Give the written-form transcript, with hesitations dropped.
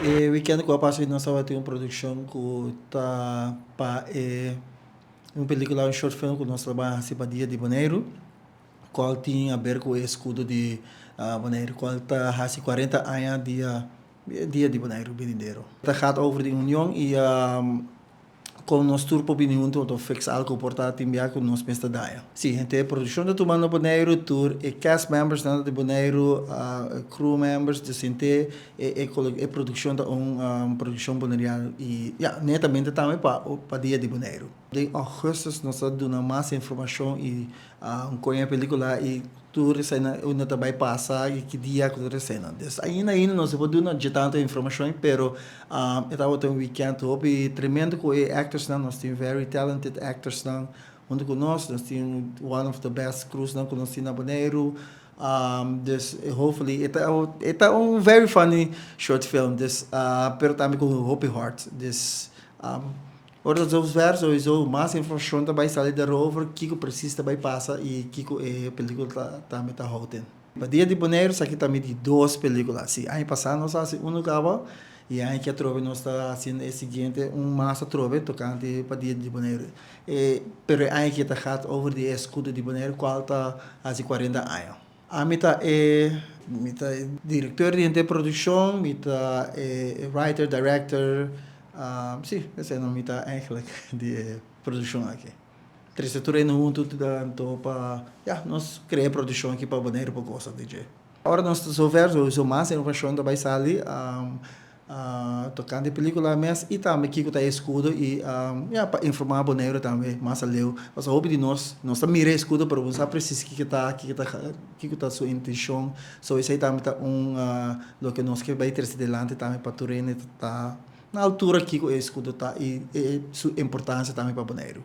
E weekend ko passei nós estava tendo uma produção que tá para uma película, um short film que nós trabalhamos para Dia de Janeiro, qual tinha a ver com o escudo de Janeiro, qual está há 40 anos dia de Janeiro, vendeiro. Está gaat over de União e com nós turpo binunto to fix algo portátil enviar com nós pensa daia. Sim, gente produção de tomando boneiro tour e cast members nada de boneiro, crew members de gente e produção da produção boneirial e netamente também para dia de boneiro. De agosto nós damos mais informação e com a película e tour cena uma também passa e que dia que tour cena. Des ainda nós podemos dar tanta informação, pero estava tendo um weekend hobby tremendo com actors nós temos very talented actors onde conosco nós temos one of the best crews que nós temos na Bonaire. Dus hopefully it's um very funny short film. Dus pero também com Hope Heart. Dus ora zover sowieso mais informação também sair daarover, kiko precies também passa e kiko película também tá houden. Para dia de Bonaire, aqui também de duas películas. Se ano passado nós fazemos um cabo e ano que trove nós está fazendo o seguinte massa trove tocante para dia de Bonaire. Pero ano que tá gaat over de escudo de Bonaire, qual tá há 40 anos. A mita diretor de produção, mita writer, director. Sim, essa é a mita eigenlijk de produção aqui. Três setores junto então para nós criar produção aqui para Bonaire para coisa DJ. Agora nós estamos vendo mais informação da Baisali tocando de película mas e também que está escudo e para informar Bonaire também mais além mas a hobby de nós também mira escudo para você precisa que está sua intenção so isso aí também tá lo que nós que vai ter delante também para Turene tá na altura que o escudo tá e sua importância também para Bonaire.